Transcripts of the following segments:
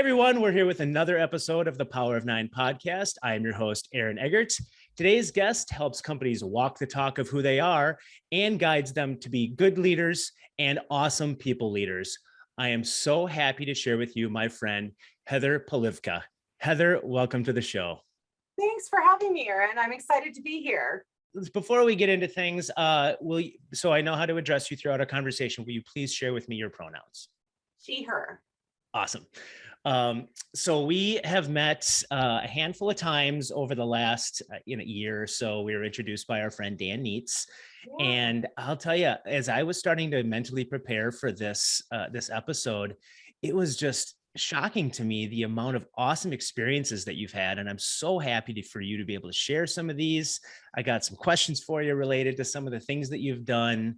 everyone, we're here with another episode of the Power of Nine podcast. I am your host, Eggert. Today's guest helps companies walk the talk of who they are and guides them to be good leaders and awesome people leaders. I am so happy to share with you my friend, Heather Polivka. Heather, welcome to the show. Thanks for having me, Aaron. I'm excited to be here. Before we get into things, so I know how to address you throughout our conversation, will you please share with me your pronouns? She, her. Awesome. So we have met a handful of times over the last year or so. We were introduced by our friend Dan Neitz. Yeah. And I'll tell you, as I was starting to mentally prepare for this episode, it was just shocking to me the amount of awesome experiences that you've had. And I'm so happy for you to be able to share some of these. I got some questions for you related to some of the things that you've done.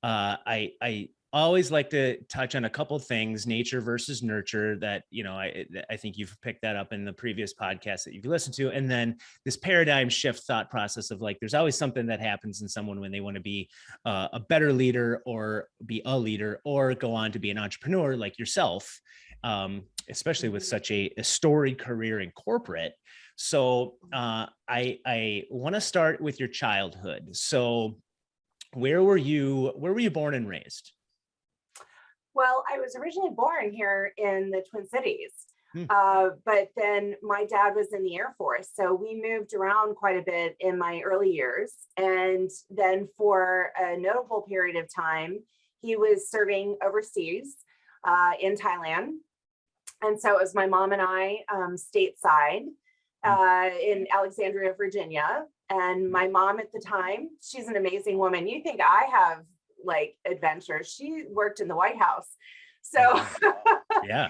I always like to touch on a couple of things, nature versus nurture, that, I think you've picked that up in the previous podcast that you've listened to. And then this paradigm shift thought process of like, there's always something that happens in someone when they want to be a better leader or be a leader or go on to be an entrepreneur like yourself, especially with such a storied career in corporate. So I want to start with your childhood. So where were you born and raised? Well, I was originally born here in the Twin Cities, but then my dad was in the Air Force. So we moved around quite a bit in my early years. And then for a notable period of time, he was serving overseas in Thailand. And so it was my mom and I stateside in Alexandria, Virginia. And my mom at the time, she's an amazing woman. You think I have like adventures. She worked in the White House. So yeah.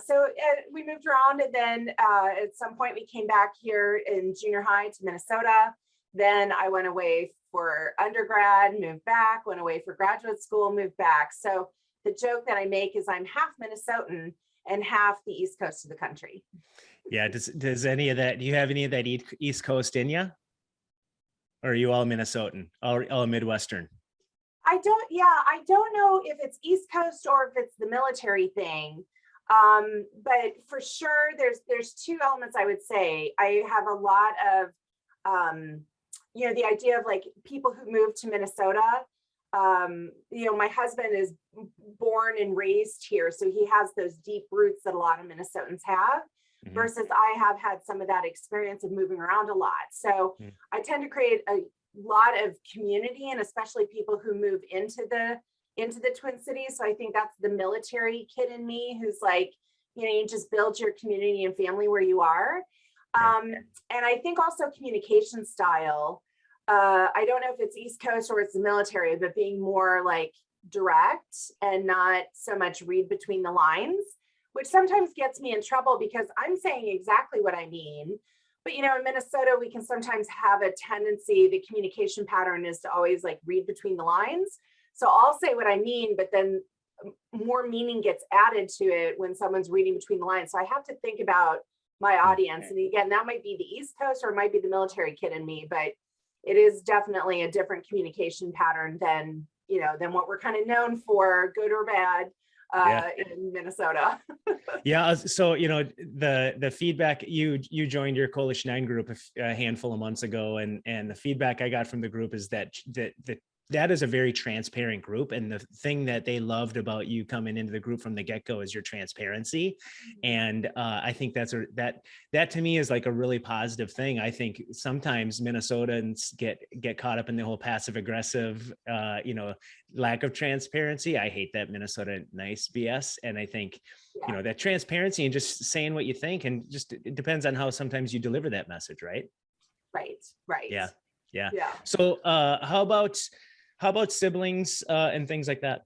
So we moved around, and then at some point we came back here in junior high to Minnesota. Then I went away for undergrad, moved back, went away for graduate school, moved back. So the joke that I make is I'm half Minnesotan and half the East Coast of the country. Yeah. Does any of that, do you have any of that East Coast in you? Or are you all Minnesotan, all Midwestern? I don't know if it's East Coast or if it's the military thing. But for sure, there's two elements I would say. I have a lot of, the idea of like people who move to Minnesota. My husband is born and raised here, so he has those deep roots that a lot of Minnesotans have. Versus I have had some of that experience of moving around a lot. So I tend to create a lot of community, and especially people who move into the Twin Cities. So I think that's the military kid in me who's like, you just build your community and family where you are. And I think also communication style. I don't know if it's East Coast or it's the military, but being more like direct and not so much read between the lines, which sometimes gets me in trouble because I'm saying exactly what I mean. But, in Minnesota, we can sometimes have a tendency, the communication pattern is to always like read between the lines. So I'll say what I mean, but then more meaning gets added to it when someone's reading between the lines. So I have to think about my audience. And again, that might be the East Coast or it might be the military kid in me, but it is definitely a different communication pattern than what we're kind of known for, good or bad. In Minnesota. Yeah. So, the feedback, you joined your Coalition 9 group a handful of months ago. And the feedback I got from the group is that is a very transparent group. And the thing that they loved about you coming into the group from the get-go is your transparency. And I think that to me is like a really positive thing. I think sometimes Minnesotans get caught up in the whole passive aggressive, lack of transparency. I hate that Minnesota nice BS. And I think, that transparency and just saying what you think, and just, it depends on how sometimes you deliver that message, right? Right. Yeah. So how about siblings and things like that?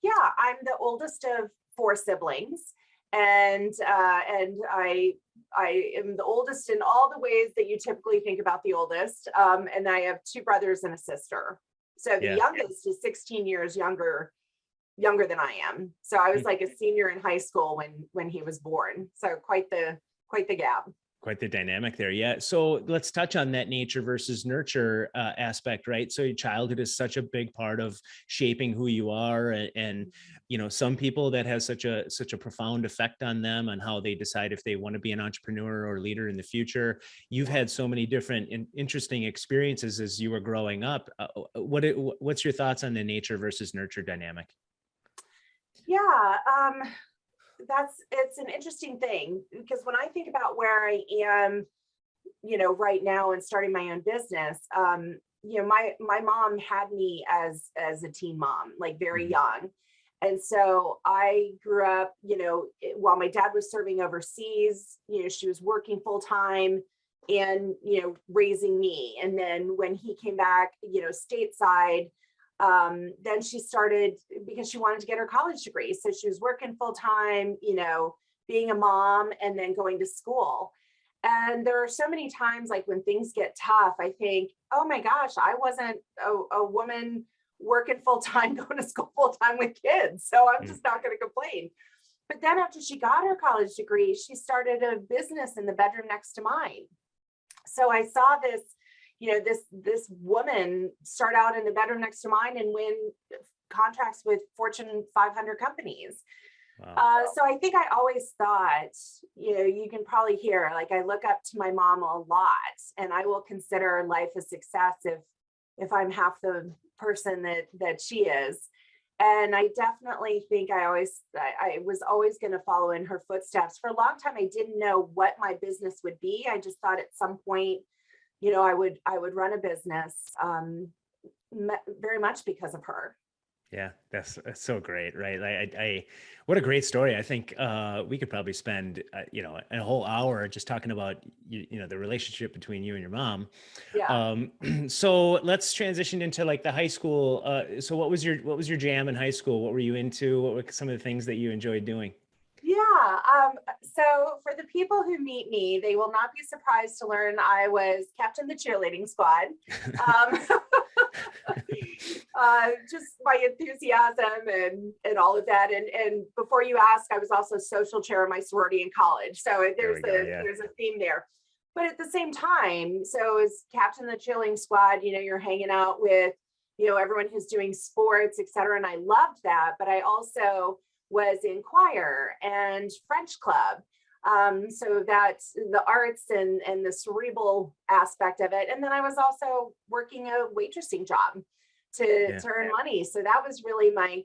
Yeah, I'm the oldest of 4 siblings, and I am the oldest in all the ways that you typically think about the oldest. And I have 2 brothers and a sister. So the youngest is 16 years younger than I am. So I was like a senior in high school when he was born. So quite the gap. Quite the dynamic there. Yeah. So let's touch on that nature versus nurture aspect, right? So your childhood is such a big part of shaping who you are. And, you know, some people that has such a profound effect on them on how they decide if they want to be an entrepreneur or leader in the future. You've had so many different interesting experiences as you were growing up. What's your thoughts on the nature versus nurture dynamic? Yeah, it's an interesting thing because when I think about where I am, right now and starting my own business, my mom had me as a teen mom, like very Mhm. young. And so I grew up, while my dad was serving overseas, she was working full time and, raising me. And then when he came back, stateside, then she started because she wanted to get her college degree. So she was working full time, being a mom and then going to school. And there are so many times like when things get tough, I think, oh my gosh, I wasn't a woman working full time, going to school full time with kids. So I'm Mm. just not going to complain. But then after she got her college degree, she started a business in the bedroom next to mine. So I saw this, this woman start out in the bedroom next to mine and win contracts with Fortune 500 companies. Wow. So I think I always thought, you can probably hear, like I look up to my mom a lot, and I will consider life a success if I'm half the person that she is. And I definitely think I was always going to follow in her footsteps. For a long time, I didn't know what my business would be. I just thought at some point, I would run a business, very much because of her. Yeah, that's so great, right? What a great story. I think we could probably spend a whole hour just talking about the relationship between you and your mom. Yeah. So let's transition into like the high school. So what was your jam in high school? What were you into? What were some of the things that you enjoyed doing? Yeah. So for the people who meet me, they will not be surprised to learn I was captain the cheerleading squad. Um, just my enthusiasm and all of that. And before you ask, I was also social chair of my sorority in college. So There there's we go. a Yeah. there's a theme there. But at the same time, so as captain of the cheerleading squad, you're hanging out with, everyone who's doing sports, et cetera. And I loved that. But I also was in choir and French club. So that's the arts and the cerebral aspect of it. And then I was also working a waitressing job to Yeah. earn money. So that was really my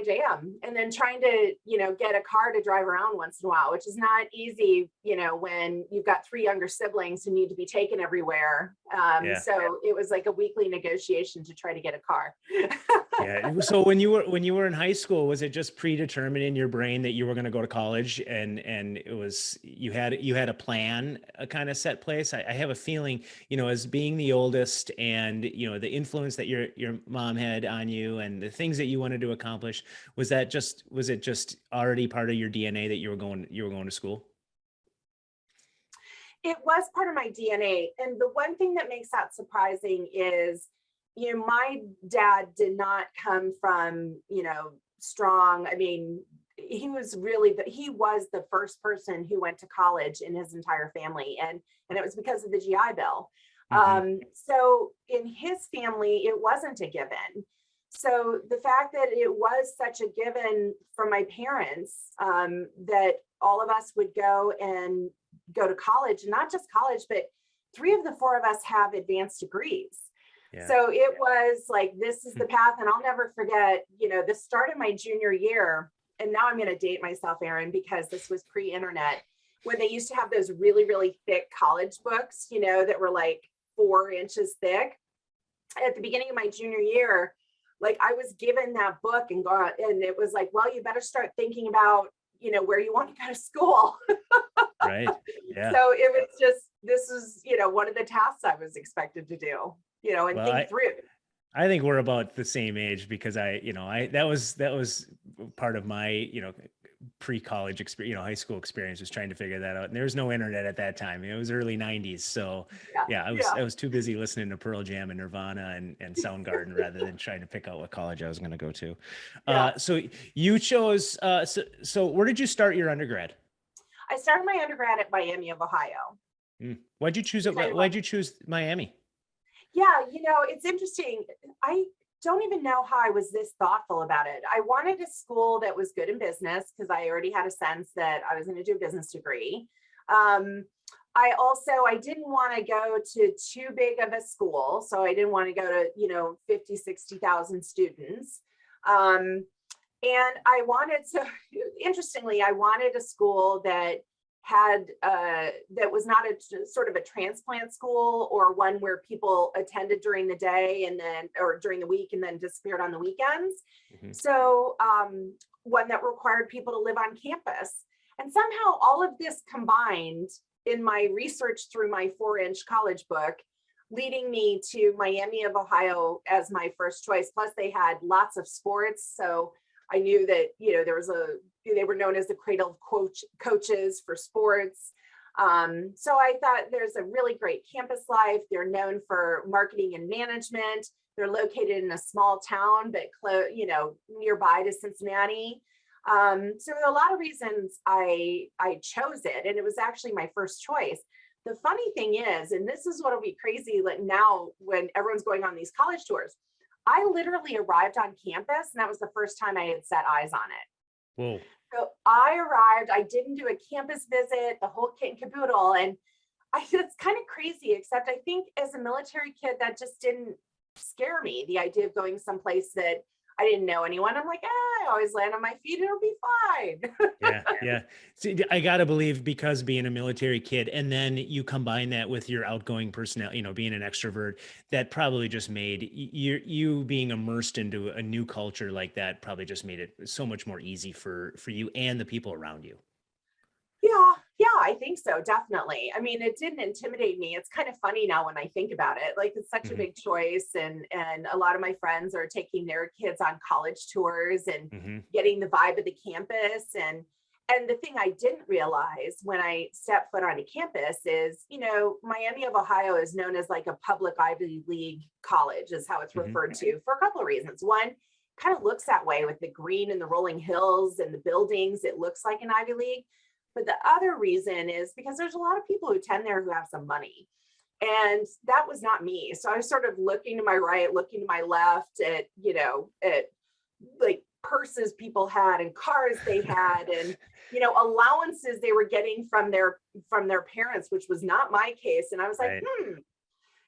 jam. And then trying to, get a car to drive around once in a while, which is not easy, when you've got three younger siblings who need to be taken everywhere. Yeah. So it was like a weekly negotiation to try to get a car. Yeah. So when you were in high school, was it just predetermined in your brain that you were going to go to college, and it was you had a plan, a kind of set place? I have a feeling, as being the oldest, and the influence that your mom had on you, and the things that you wanted to accomplish, was it just already part of your DNA that you were going to school? It was part of my DNA. And the one thing that makes that surprising is, my dad did not come from, strong. I mean, he was the first person who went to college in his entire family. And it was because of the GI Bill. Hmm. So in his family, it wasn't a given. So the fact that it was such a given from my parents, that all of us would go to college, and not just college, but three of the four of us have advanced degrees. Yeah. So it was like, this is the path. And I'll never forget, the start of my junior year. And now I'm going to date myself, Aaron, because this was pre-internet, when they used to have those really, really thick college books, that were like 4 inches thick. At the beginning of my junior year, like I was given that book and it was like, well, you better start thinking about, where you want to go to school. Right. Yeah. So it was just, this is, one of the tasks I was expected to do, and Well, think through. I think we're about the same age, because that was part of my, pre-college experience, high school experience, was trying to figure that out. And there was no internet at that time. It was early 90s. So Yeah. yeah, I was Yeah. I was too busy listening to Pearl Jam and Nirvana and Soundgarden rather than trying to pick out what college I was going to go to. Yeah. So you chose so where did you start your undergrad? I started my undergrad at Miami of Ohio. Why'd you choose it? Kind of Why'd you choose Miami? Yeah, it's interesting. I don't even know how I was this thoughtful about it. I wanted a school that was good in business because I already had a sense that I was going to do a business degree. Um, I didn't want to go to too big of a school. So I didn't want to go to, 50, 60,000 students. Um, and I wanted to, interestingly, I wanted a school that that was not a sort of a transplant school or one where people attended during the day and then or during the week and then disappeared on the weekends. Mhm. So one that required people to live on campus. And somehow all of this combined in my research through my 4-inch college book, leading me to Miami of Ohio as my first choice. Plus they had lots of sports. So I knew that, they were known as the cradle of coaches for sports. So I thought there's a really great campus life. They're known for marketing and management. They're located in a small town, but nearby to Cincinnati. So there are a lot of reasons I chose it, and it was actually my first choice. The funny thing is, and this is what'll be crazy like now when everyone's going on these college tours, I literally arrived on campus, and that was the first time I had set eyes on it. Whoa. So I arrived, I didn't do a campus visit, the whole kit and caboodle. And it's kind of crazy, except I think as a military kid, that just didn't scare me. The idea of going someplace that I didn't know anyone. I'm like, I always land on my feet, it'll be fine. Yeah. See, I gotta believe because being a military kid, and then you combine that with your outgoing personality, being an extrovert, that probably just made you being immersed into a new culture like that probably just made it so much more easy for you and the people around you. Yeah, I think so, definitely. I mean, it didn't intimidate me. It's kind of funny now when I think about it. Like it's such a Mhm. big choice, and a lot of my friends are taking their kids on college tours and Mhm. getting the vibe of the campus. And the thing I didn't realize when I stepped foot on a campus is, Miami of Ohio is known as like a public Ivy League college, is how it's Mhm. referred to for a couple of reasons. One, kind of looks that way with the green and the rolling hills and the buildings. It looks like an Ivy League. But the other reason is because there's a lot of people who attend there who have some money. And that was not me. So I was sort of looking to my right, looking to my left at like purses people had and cars they had and allowances they were getting from their parents, which was not my case. And I was like, Right.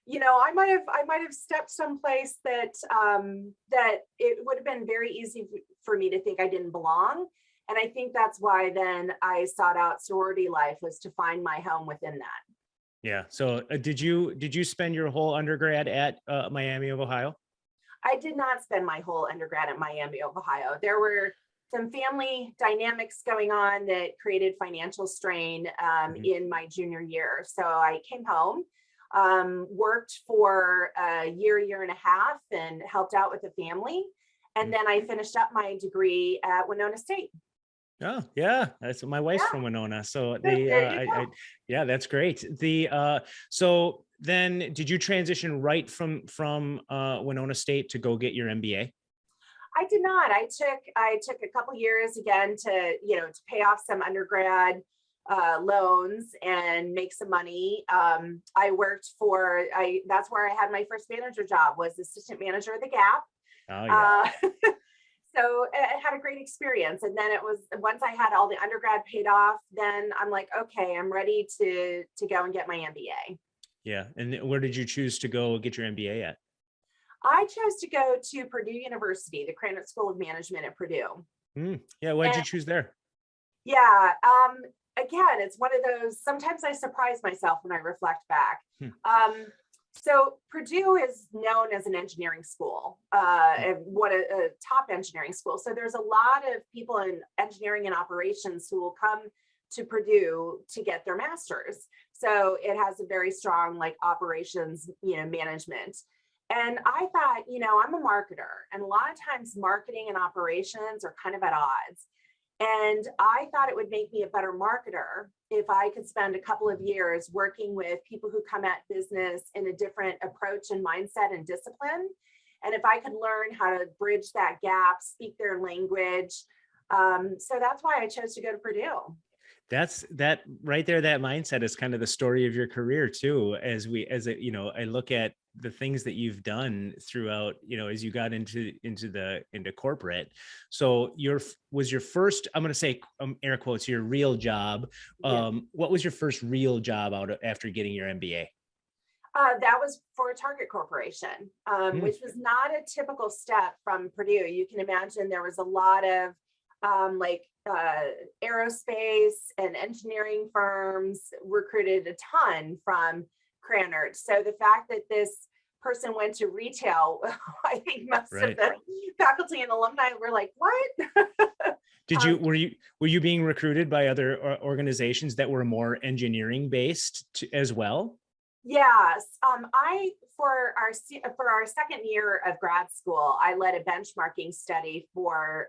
I might have stepped someplace that it would have been very easy for me to think I didn't belong. And I think that's why then I sought out sorority life, was to find my home within that. Yeah. So did you spend your whole undergrad at Miami of Ohio? I did not spend my whole undergrad at Miami of Ohio. There were some family dynamics going on that created financial strain Mhm. in my junior year. So I came home, worked for a year and a half, and helped out with the family. And then I finished up my degree at Winona State. Oh, yeah. That's my wife's Yeah, from Winona. So there you go. yeah, that's great. So then did you transition right from Winona State to go get your MBA? I did not. I took a couple years again to pay off some undergrad loans and make some money. I worked that's where I had my first manager job, was assistant manager of the Gap. Oh yeah. Uh, so I had a great experience. And then it was, once I had all the undergrad paid off, then I'm like, okay, I'm ready to go and get my MBA. Yeah. And where did you choose to go get your MBA at? I chose to go to Purdue University, the Krannert School of Management at Purdue. Yeah. Why'd And you choose there? yeah, again, it's one of those, sometimes I surprise myself when I reflect back. Hmm. So Purdue is known as an engineering school, and what a top engineering school. So there's a lot of people in engineering and operations who will come to Purdue to get their master's. So it has a very strong like operations, management. And I thought, I'm a marketer, and a lot of times marketing and operations are kind of at odds. And I thought it would make me a better marketer if I could spend a couple of years working with people who come at business in a different approach and mindset and discipline. And if I could learn how to bridge that gap, speak their language. So that's why I chose to go to Purdue. That's that right there. That mindset is kind of the story of your career too. I look at the things that you've done throughout, as you got into corporate. So was your first, I'm going to say, air quotes, your real job. Yeah. What was your first real job after getting your MBA? That was for Target Corporation, Hmm. which was not a typical step from Purdue. You can imagine there was a lot of aerospace and engineering firms recruited a ton from Cranard. So the fact that this person went to retail, I think most of Right. the faculty and alumni were like, "What?" Did you um, were you being recruited by other organizations that were more engineering based as well? Yes, I for our second year of grad school, I led a benchmarking study for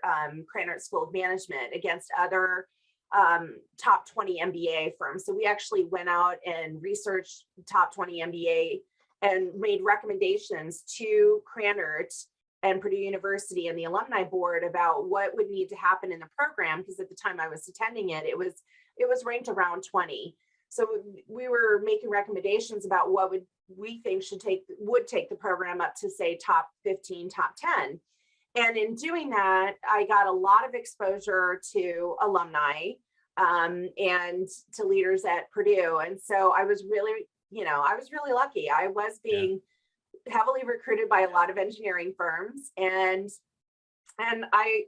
Cranard School of Management against other top 20 MBA firms. So we actually went out and researched top 20 MBA and made recommendations to Cranard and Purdue University and the alumni board about what would need to happen in the program, because at the time I was attending it, it was ranked around 20. So we were making recommendations about what we think would take the program up to, say, top 15, top 10. And in doing that, I got a lot of exposure to alumni and to leaders at Purdue. And so I was really, lucky. I was Yeah. being heavily recruited by a lot of engineering firms, and I,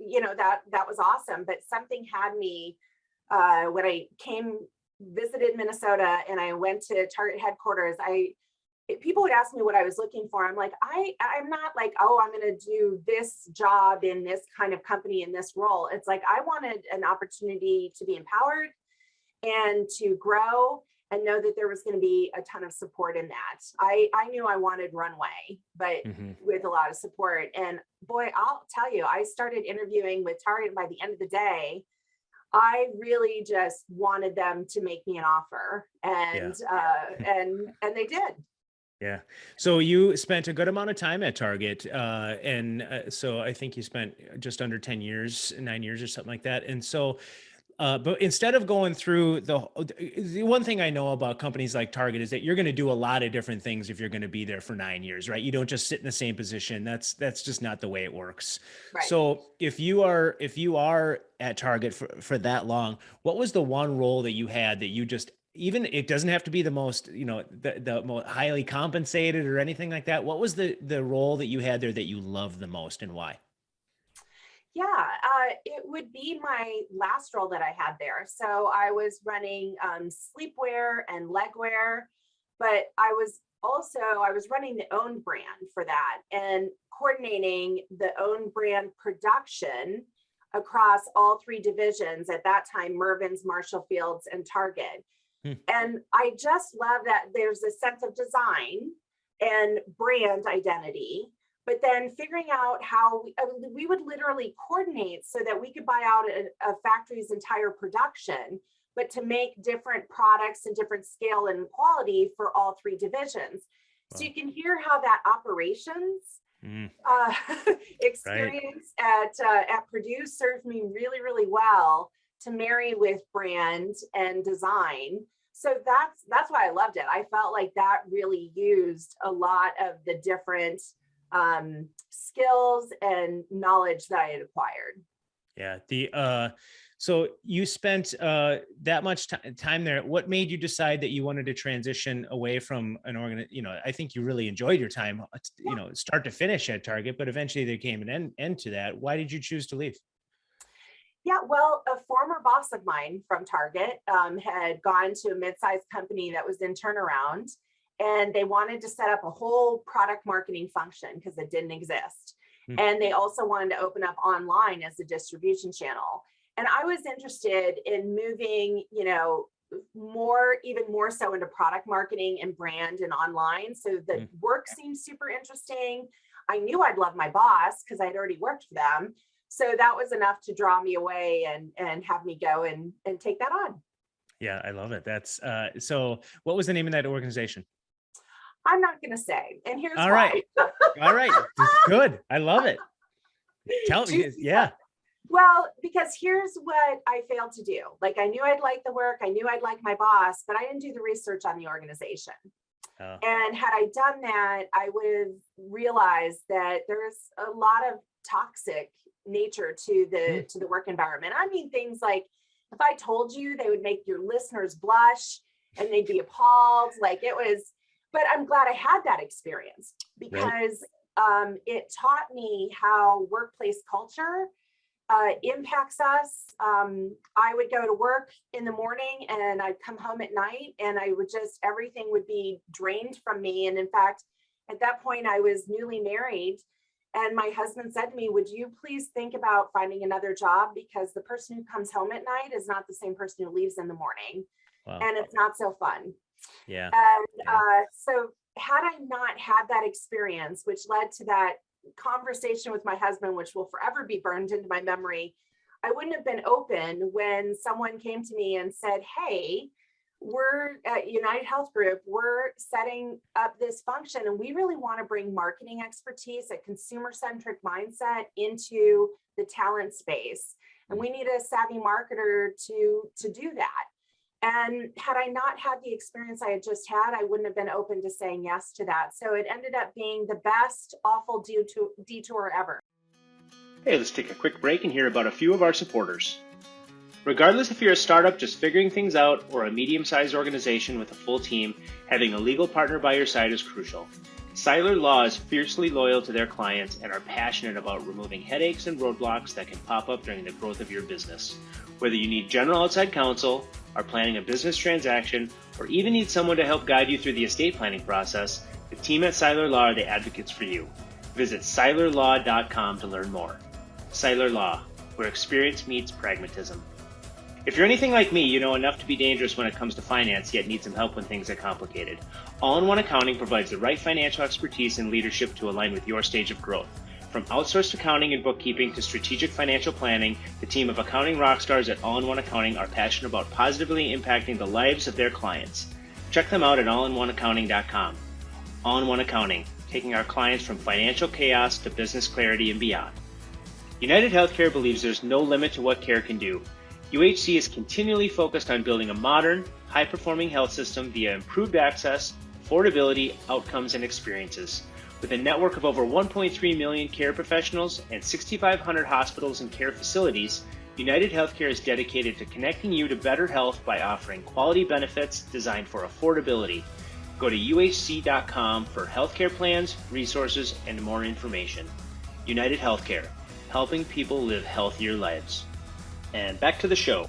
that was awesome. But something had me when I visited Minnesota and I went to Target headquarters. People would ask me what I was looking for. I'm like, I'm not like, oh, I'm going to do this job in this kind of company in this role. It's like I wanted an opportunity to be empowered and to grow and know that there was going to be a ton of support in that. I knew I wanted runway, but Hmm. with a lot of support. And boy, I'll tell you, I started interviewing with Target. By the end of the day, I really just wanted them to make me an offer, Yeah. and they did. Yeah. So you spent a good amount of time at Target. So I think you spent just under 10 years, 9 years or something like that. And so, but instead of going through the one thing I know about companies like Target is that you're going to do a lot of different things if you're going to be there for 9 years, right? You don't just sit in the same position. That's just not the way it works. Right. So if you are at Target for that long, what was the one role that you had that you just, even it doesn't have to be the most, the most highly compensated or anything like that. What was the role that you had there that you loved the most and why? Yeah, it would be my last role that I had there. So I was running sleepwear and legwear, but I was running the own brand for that and coordinating the own brand production across all three divisions at that time: Mervyn's, Marshall Fields, and Target. Hmm. And I just love that there's a sense of design and brand identity, but then figuring out how we would literally coordinate so that we could buy out a factory's entire production, but to make different products and different scale and quality for all three divisions. So Well, you can hear how that operations mm, uh, right. experience at Purdue served me really, really well to marry with brand and design. So that's why I loved it. I felt like that really used a lot of the different skills and knowledge that I had acquired. Yeah. So you spent that much time there. What made you decide that you wanted to transition away from an I think you really enjoyed your time, start to finish at Target, but eventually there came an end to that. Why did you choose to leave? Yeah, well, a former boss of mine from Target had gone to a mid-sized company that was in turnaround, and they wanted to set up a whole product marketing function because it didn't exist. Hmm. And they also wanted to open up online as a distribution channel. And I was interested in moving, even more so into product marketing and brand and online. So the Hmm. work seemed super interesting. I knew I'd love my boss because I'd already worked for them. So that was enough to draw me away and have me go and take that on. Yeah, I love it. So what was the name of that organization? I'm not going to say, and here's All right. why. All right. Good. I love it. Tell me. Juicy, Yeah. Well, because here's what I failed to do. Like, I knew I'd like the work, I knew I'd like my boss, but I didn't do the research on the organization. Oh, And had I done that, I would have realized that there's a lot of toxic nature to the work environment. I mean, things like, if I told you, they would make your listeners blush and they'd be appalled. Like, it was, but I'm glad I had that experience right. because it taught me how workplace culture impacts us. I would go to work in the morning and I'd come home at night and I would just, everything would be drained from me. And in fact, at that point, I was newly married. And my husband said to me, would you please think about finding another job? Because the person who comes home at night is not the same person who leaves in the morning. Wow. And it's not so fun. Yeah. And Yeah. so had I not had that experience, which led to that conversation with my husband, which will forever be burned into my memory, I wouldn't have been open when someone came to me and said, hey, we're at United Health Group, we're setting up this function and we really want to bring marketing expertise, a consumer-centric mindset into the talent space. And we need a savvy marketer to do that. And had I not had the experience I had just had, I wouldn't have been open to saying yes to that. So it ended up being the best awful detour ever. Hey, let's take a quick break and hear about a few of our supporters. Regardless if you're a startup just figuring things out or a medium-sized organization with a full team, having a legal partner by your side is crucial. Seiler Law is fiercely loyal to their clients and are passionate about removing headaches and roadblocks that can pop up during the growth of your business. Whether you need general outside counsel, are planning a business transaction, or even need someone to help guide you through the estate planning process, the team at Seiler Law are the advocates for you. Visit seilerlaw.com to learn more. Seiler Law, where experience meets pragmatism. If you're anything like me, you know enough to be dangerous when it comes to finance, yet need some help when things are complicated. All-in-One Accounting provides the right financial expertise and leadership to align with your stage of growth. From outsourced accounting and bookkeeping to strategic financial planning, the team of accounting rockstars at All-in-One Accounting are passionate about positively impacting the lives of their clients. Check them out at allinoneaccounting.com. All-in-One Accounting, taking our clients from financial chaos to business clarity and beyond. United Healthcare believes there's no limit to what care can do. UHC is continually focused on building a modern, high-performing health system via improved access, affordability, outcomes, and experiences. With a network of over 1.3 million care professionals and 6,500 hospitals and care facilities, United Healthcare is dedicated to connecting you to better health by offering quality benefits designed for affordability. Go to uhc.com for healthcare plans, resources, and more information. United Healthcare, helping people live healthier lives. And back to the show.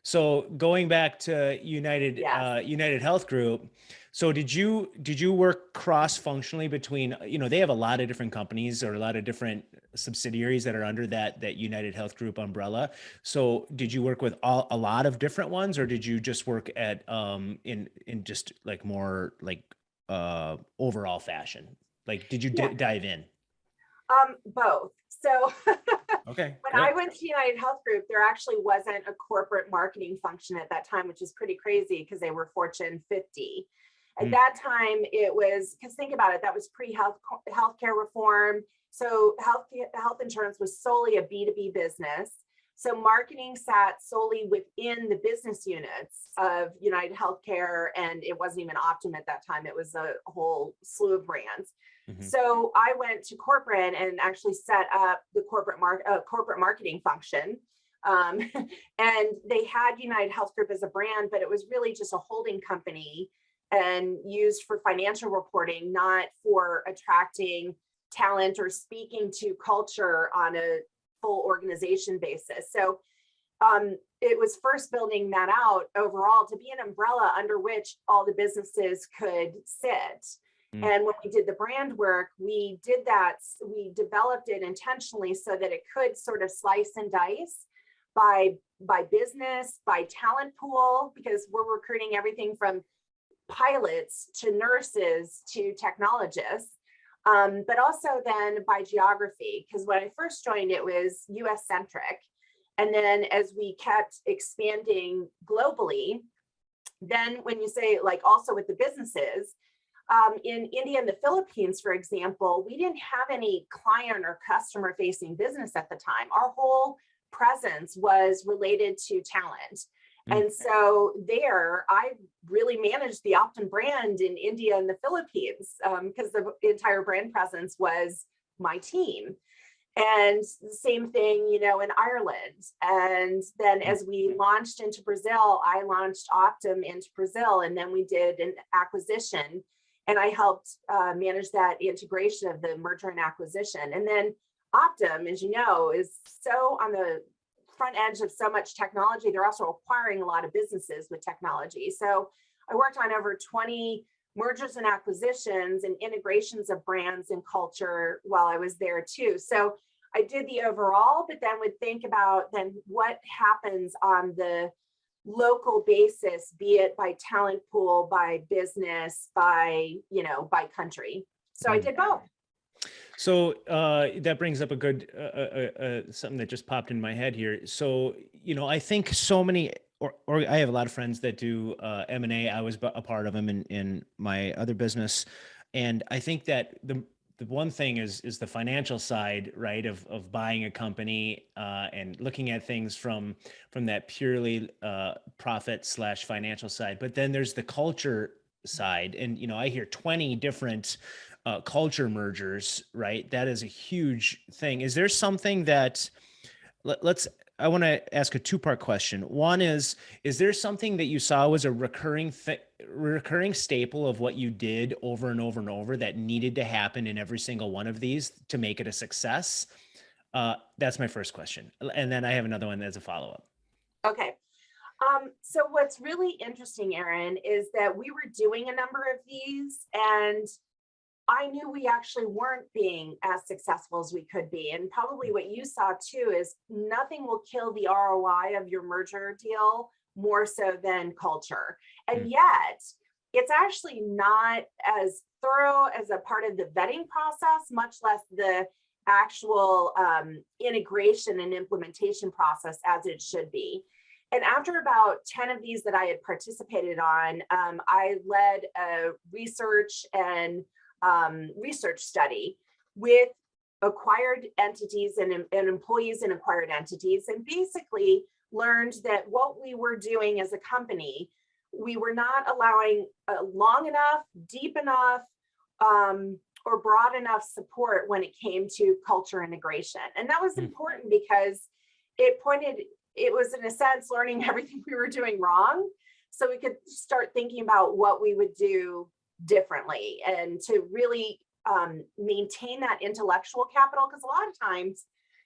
So going back to United, Yes. United Health Group. So did you work cross-functionally between, they have a lot of different companies or a lot of different subsidiaries that are under that United Health Group umbrella. So did you work with a lot of different ones, or did you just work at in just like more like overall fashion? Like, did you dive in? Both. So Okay, when great. I went to United Health Group, there actually wasn't a corporate marketing function at that time, which is pretty crazy because they were Fortune 50. At that time, it was, because think about it, that was healthcare reform. So health insurance was solely a B2B business. So marketing sat solely within the business units of United Healthcare, and it wasn't even Optum at that time. It was a whole slew of brands. Mm-hmm. So I went to corporate and actually set up the corporate marketing function. And they had United Health Group as a brand, but it was really just a holding company and used for financial reporting, not for attracting talent or speaking to culture on a full organization basis. So it was first building that out overall to be an umbrella under which all the businesses could sit. And when we did the brand work, we did that. We developed it intentionally so that it could sort of slice and dice by business, by talent pool, because we're recruiting everything from pilots to nurses to technologists, but also then by geography, because when I first joined, it was US centric. And then as we kept expanding globally, then when you say like also with the businesses, In India and the Philippines, for example, we didn't have any client or customer facing business at the time. Our whole presence was related to talent. And so there, I really managed the Optum brand in India and the Philippines because the entire brand presence was my team. And the same thing, you know, in Ireland. And then as we launched into Brazil, I launched Optum into Brazil, and then we did an acquisition, and I helped manage that integration of the merger and acquisition. And then Optum, as you know, is so on the front edge of so much technology. They're also acquiring a lot of businesses with technology. So I worked on over 20 mergers and acquisitions and integrations of brands and culture while I was there too. So I did the overall, but then would think about then what happens on the local basis, be it by talent pool, by business, by, you know, by country. So I did both. So that brings up a good, something that just popped in my head here. So, you know, I think so many, or I have a lot of friends that do M&A. I was a part of them in my other business. And I think that the one thing is the financial side, right, of buying a company and looking at things from that purely profit/financial side. But then there's the culture side. And, you know, I hear 20 different culture mergers, right? That is a huge thing. Is there something that I want to ask a two-part question. One is there something that you saw was a recurring staple of what you did over and over and over that needed to happen in every single one of these to make it a success? That's my first question. And then I have another one as a follow-up. Okay. So what's really interesting, Aaron, is that we were doing a number of these, and I knew we actually weren't being as successful as we could be. And probably what you saw too is nothing will kill the ROI of your merger deal more so than culture. And yet it's actually not as thorough as a part of the vetting process, much less the actual integration and implementation process as it should be. And after about 10 of these that I had participated on, I led a research study with acquired entities and employees in acquired entities, and basically learned that what we were doing as a company, we were not allowing long enough, deep enough, or broad enough support when it came to culture integration. And that was important because it was in a sense learning everything we were doing wrong, so we could start thinking about what we would do differently and to really maintain that intellectual capital. Because a lot of times,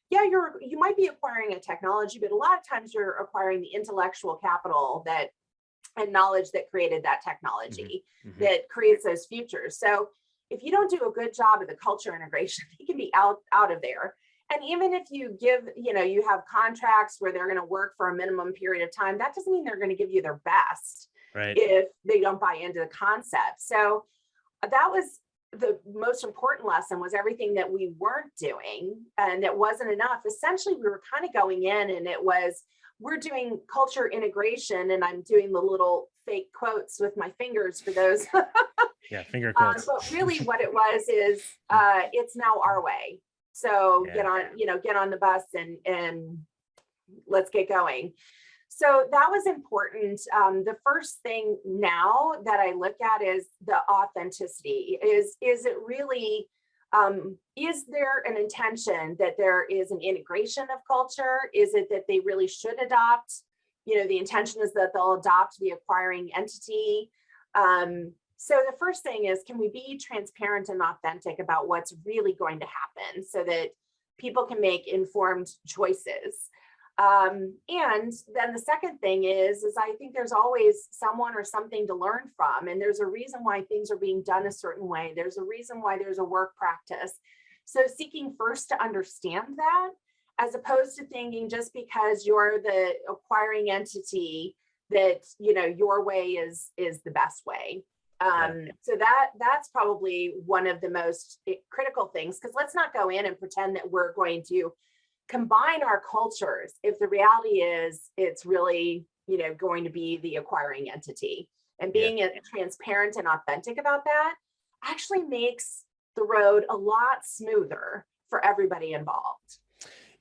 yeah, you might be acquiring a technology, but a lot of times you're acquiring the intellectual capital and knowledge that created that technology, that creates those futures. So if you don't do a good job of the culture integration, you can be out of there. And even if you you have contracts where they're going to work for a minimum period of time, that doesn't mean they're going to give you their best. Right. If they don't buy into the concept. So that was the most important lesson, was everything that we weren't doing and that wasn't enough. Essentially, we were kind of going in and we're doing culture integration, and I'm doing the little fake quotes with my fingers for those. Yeah, finger quotes. But really what it was is it's now our way. So get on the bus and let's get going. So that was important. The first thing now that I look at is the authenticity. Is it really, is there an intention that there is an integration of culture? Is it that they really should adopt, the intention is that they'll adopt the acquiring entity? So the first thing is, can we be transparent and authentic about what's really going to happen so that people can make informed choices? And then the second thing is I think there's always someone or something to learn from, and there's a reason why things are being done a certain way. There's a reason why there's a work practice. So seeking first to understand that, as opposed to thinking just because you're the acquiring entity that, your way is the best way. So that's probably one of the most critical things, because let's not go in and pretend that we're going to combine our cultures if the reality is it's really, going to be the acquiring entity, and being transparent and authentic about that actually makes the road a lot smoother for everybody involved.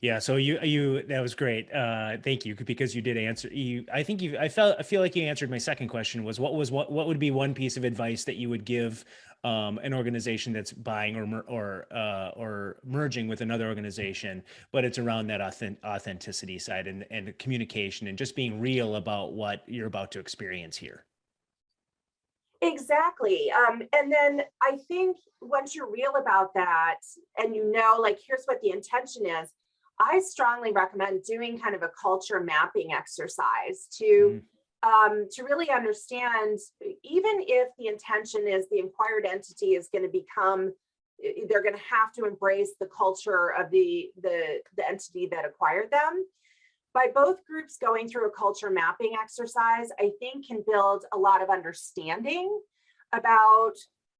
Yeah, so that was great. Thank you, because you did answer. I feel like you answered my second question. What would be one piece of advice that you would give an organization that's buying or merging with another organization, but it's around that authenticity side and communication and just being real about what you're about to experience here. Exactly. And then I think once you're real about that and like, here's what the intention is, I strongly recommend doing kind of a culture mapping exercise to really understand, even if the intention is the acquired entity is going to become, they're going to have to embrace the culture of the entity that acquired them. By both groups going through a culture mapping exercise, I think can build a lot of understanding about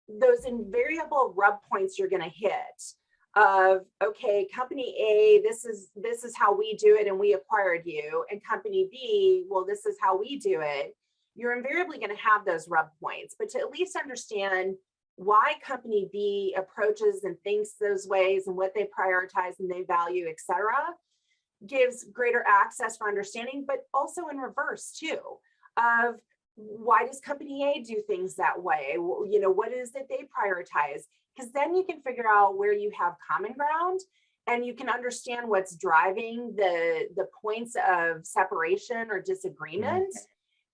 those invariable rub points you're going to hit of, okay, company A, this is how we do it and we acquired you, and company B, well, this is how we do it. You're invariably going to have those rub points, but to at least understand why company B approaches and thinks those ways and what they prioritize and they value, et cetera, gives greater access for understanding, but also in reverse too, of why does company A do things that way? What is it they prioritize? Because then you can figure out where you have common ground and you can understand what's driving the points of separation or disagreement.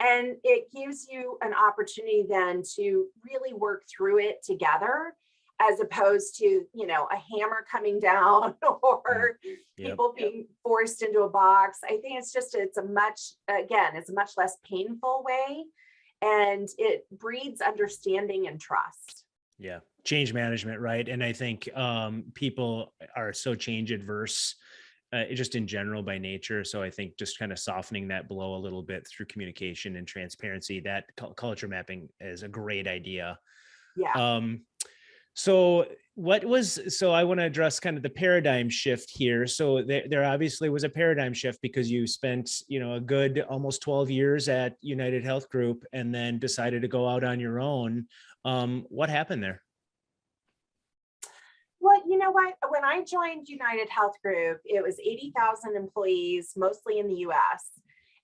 And it gives you an opportunity then to really work through it together, as opposed to, a hammer coming down or people being forced into a box. I think it's a much less painful way, and it breeds understanding and trust. Yeah. Change management, right? And I think people are so change adverse just in general by nature. So I think just kind of softening that blow a little bit through communication and transparency, that culture mapping is a great idea. Yeah. So I want to address kind of the paradigm shift here. So there obviously was a paradigm shift because you spent, a good almost 12 years at United Health Group and then decided to go out on your own. What happened there? Well, you know what? When I joined United Health Group, it was 80,000 employees, mostly in the US.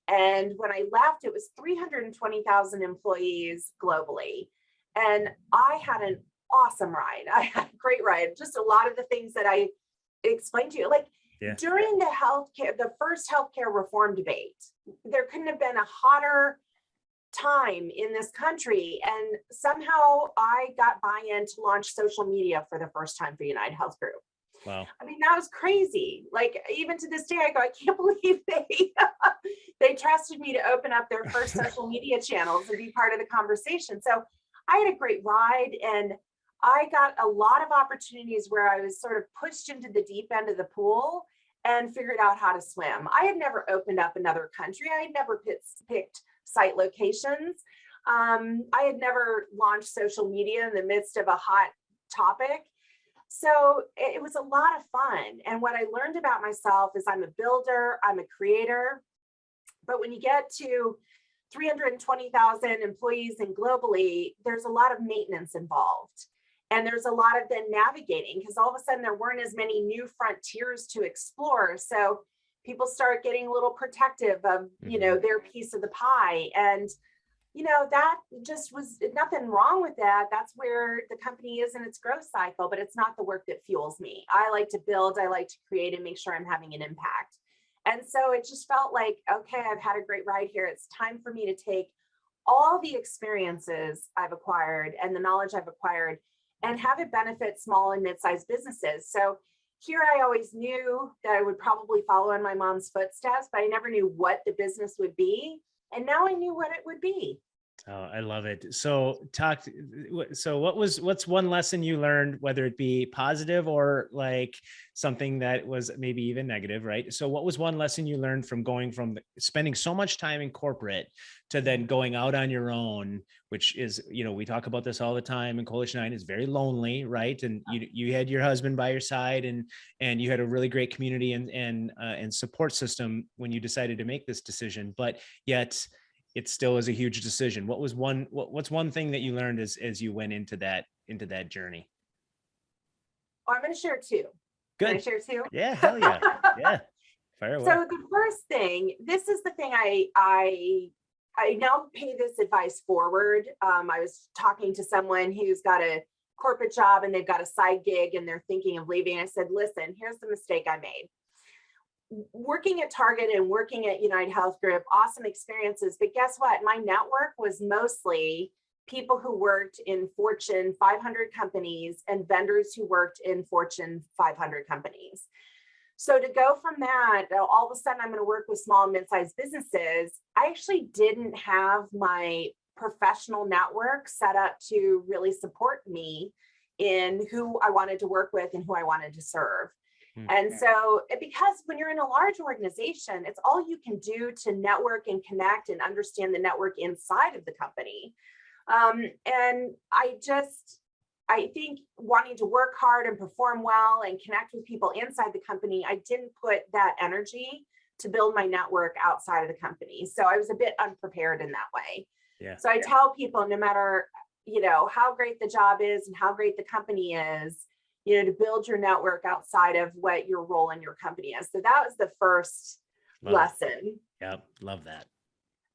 And when I left, it was 320,000 employees globally. And I had an awesome ride. I had a great ride. Just a lot of the things that I explained to you, like during the first healthcare reform debate, there couldn't have been a hotter time in this country. And somehow I got buy-in to launch social media for the first time for United Health Group. Wow. I mean, that was crazy. Like, even to this day, I go, I can't believe they trusted me to open up their first social media channels and be part of the conversation. So I had a great ride, and I got a lot of opportunities where I was sort of pushed into the deep end of the pool and figured out how to swim. I had never opened up another country. I had never picked site locations. I had never launched social media in the midst of a hot topic. So it was a lot of fun. And what I learned about myself is I'm a builder, I'm a creator. But when you get to 320,000 employees and globally, there's a lot of maintenance involved. And there's a lot of then navigating, because all of a sudden there weren't as many new frontiers to explore. So people start getting a little protective of, their piece of the pie. And, that just was nothing wrong with that. That's where the company is in its growth cycle, but it's not the work that fuels me. I like to build, I like to create and make sure I'm having an impact. And so it just felt like, okay, I've had a great ride here. It's time for me to take all the experiences I've acquired and the knowledge I've acquired and have it benefit small and mid-sized businesses. So here I always knew that I would probably follow in my mom's footsteps, but I never knew what the business would be. And now I knew what it would be. Oh, I love it. So what's one lesson you learned, whether it be positive or like something that was maybe even negative, right? So what was one lesson you learned from going from spending so much time in corporate to then going out on your own, which is, we talk about this all the time, and Coalition 9 is very lonely, right? And you had your husband by your side, and you had a really great community and support system when you decided to make this decision, but yet it still is a huge decision. What's one thing that you learned as you went into that journey? Oh, I'm going to share two. Good. Can I share two? Yeah, hell yeah. Yeah. Fire away. So the first thing, this is the thing I now pay this advice forward. I was talking to someone who's got a corporate job and they've got a side gig and they're thinking of leaving. I said, listen, here's the mistake I made. Working at Target and working at United Health Group, awesome experiences. But guess what? My network was mostly people who worked in Fortune 500 companies and vendors who worked in Fortune 500 companies. So to go from that, all of a sudden I'm going to work with small and mid-sized businesses. I actually didn't have my professional network set up to really support me in who I wanted to work with and who I wanted to serve. And so, because when you're in a large organization, it's all you can do to network and connect and understand the network inside of the company. And I think wanting to work hard and perform well and connect with people inside the company, I didn't put that energy to build my network outside of the company. So I was a bit unprepared in that way. Yeah. So I tell people, no matter, how great the job is and how great the company is, to build your network outside of what your role in your company is. So that was the first lesson. Yeah, love that.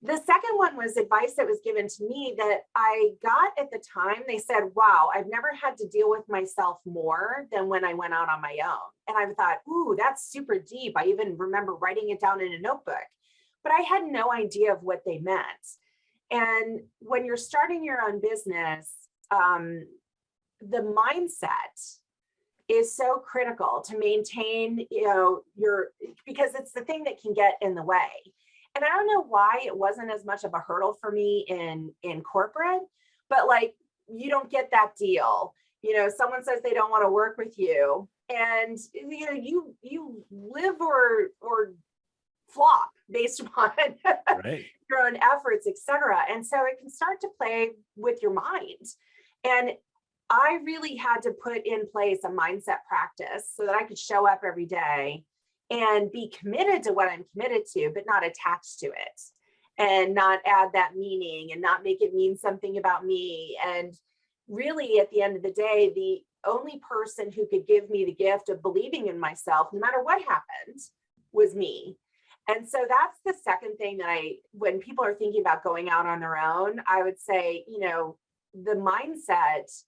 The second one was advice that was given to me that I got at the time. They said, wow, I've never had to deal with myself more than when I went out on my own. And I thought, ooh, that's super deep. I even remember writing it down in a notebook, but I had no idea of what they meant. And when you're starting your own business, the mindset is so critical to maintain, because it's the thing that can get in the way. And I don't know why it wasn't as much of a hurdle for me in corporate, but like, you don't get that deal. Someone says they don't want to work with you, and you live or flop based upon your own efforts, etc. And so it can start to play with your mind. And I really had to put in place a mindset practice so that I could show up every day and be committed to what I'm committed to, but not attached to it, and not add that meaning and not make it mean something about me. And really, at the end of the day, the only person who could give me the gift of believing in myself, no matter what happened, was me. And so that's the second thing that when people are thinking about going out on their own, I would say, the mindset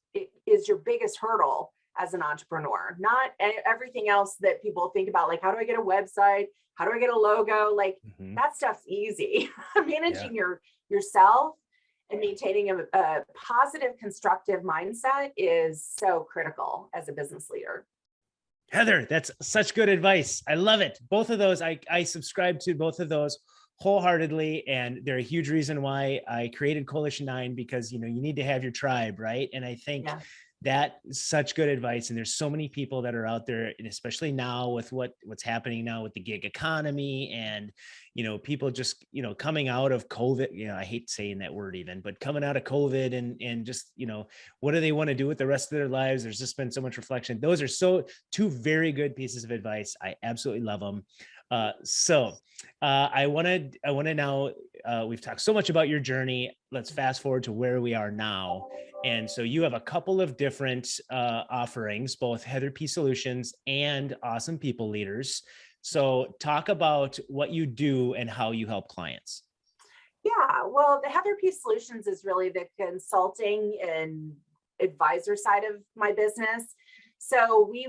is your biggest hurdle as an entrepreneur, not everything else that people think about, like, how do I get a website? How do I get a logo? Like that stuff's easy. Managing yourself and maintaining a positive, constructive mindset is so critical as a business leader. Heather, that's such good advice. I love it. Both of those, I subscribe to both of those wholeheartedly, and they're a huge reason why I created Coalition 9, because you need to have your tribe, right? And I think that is such good advice. And there's so many people that are out there, and especially now with what's happening now with the gig economy, and people just coming out of COVID. I hate saying that word even, but coming out of COVID and just what do they want to do with the rest of their lives? There's just been so much reflection. Those are two very good pieces of advice. I absolutely love them. I want to now, we've talked so much about your journey. Let's fast forward to where we are now. And so you have a couple of different offerings, both HeatherP Solutions and Awesome People Leaders. So talk about what you do and how you help clients. Yeah, well, the HeatherP Solutions is really the consulting and advisor side of my business. So we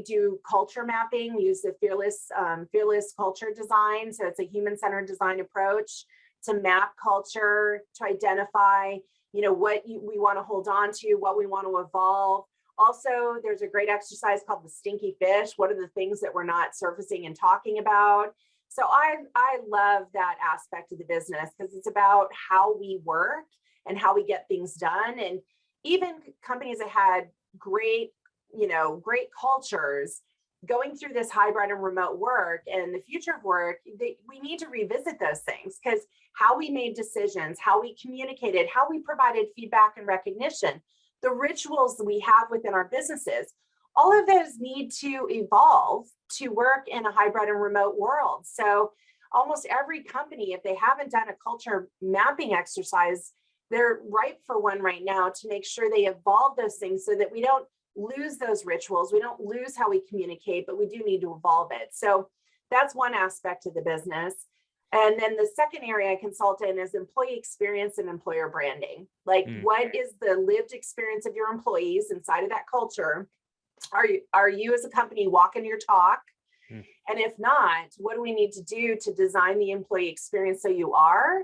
do culture mapping. We use the fearless culture design. So it's a human-centered design approach to map culture, to identify, what we want to hold on to, what we want to evolve. Also, there's a great exercise called the stinky fish. What are the things that we're not surfacing and talking about? So I love that aspect of the business, because it's about how we work and how we get things done. And even companies that had great cultures going through this hybrid and remote work and the future of work, we need to revisit those things, because how we made decisions, how we communicated, how we provided feedback and recognition, the rituals that we have within our businesses, all of those need to evolve to work in a hybrid and remote world. So almost every company, if they haven't done a culture mapping exercise, they're ripe for one right now to make sure they evolve those things so that we don't lose those rituals. We don't lose how we communicate, but we do need to evolve it. So that's one aspect of the business. And then the second area I consult in is employee experience and employer branding. Like, what is the lived experience of your employees inside of that culture? Are you as a company walking your talk? And if not, what do we need to do to design the employee experience so you are?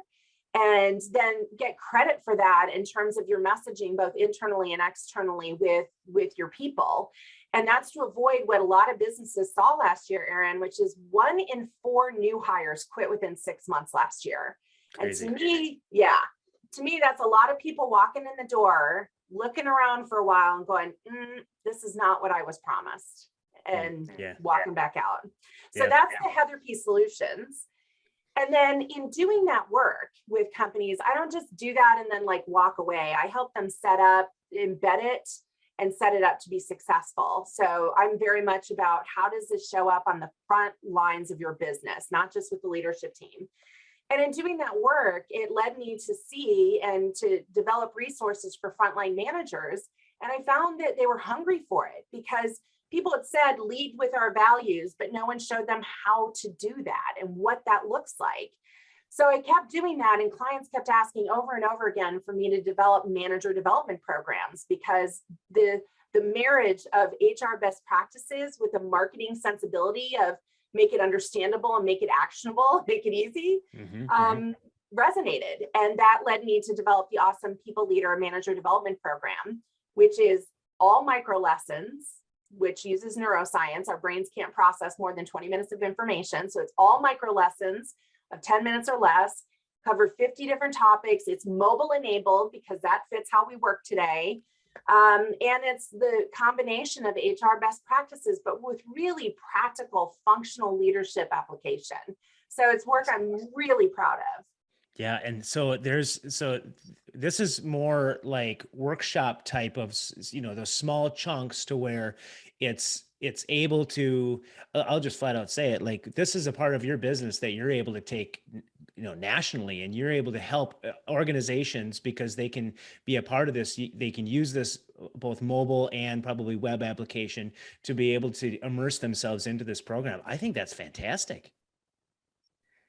And then get credit for that in terms of your messaging, both internally and externally with your people. And that's to avoid what a lot of businesses saw last year, Erin, which is 1 in 4 new hires quit within 6 months last year. Crazy. And to me, that's a lot of people walking in the door, looking around for a while and going, this is not what I was promised, and walking back out. So that's the HeatherP solutions. And then in doing that work with companies, I don't just do that and then like walk away. I help them set up, embed it, and set it up to be successful. So I'm very much about how does this show up on the front lines of your business, not just with the leadership team. And in doing that work, it led me to see and to develop resources for frontline managers. And I found that they were hungry for it because people had said, lead with our values, but no one showed them how to do that and what that looks like. So I kept doing that, and clients kept asking over and over again for me to develop manager development programs, because the marriage of HR best practices with the marketing sensibility of make it understandable and make it actionable, make it easy, resonated. And that led me to develop the awesome People Leader Manager Development Program, which is all micro lessons, which uses neuroscience. Our brains can't process more than 20 minutes of information. So it's all micro lessons of 10 minutes or less, cover 50 different topics. It's mobile enabled because that fits how we work today. And it's the combination of HR best practices, but with really practical functional leadership application. So it's work I'm really proud of. Yeah. And so this is more like workshop type of, those small chunks to where it's able to, I'll just flat out say it, like, this is a part of your business that you're able to take, nationally, and you're able to help organizations because they can be a part of this. They can use this both mobile and probably web application to be able to immerse themselves into this program. I think that's fantastic.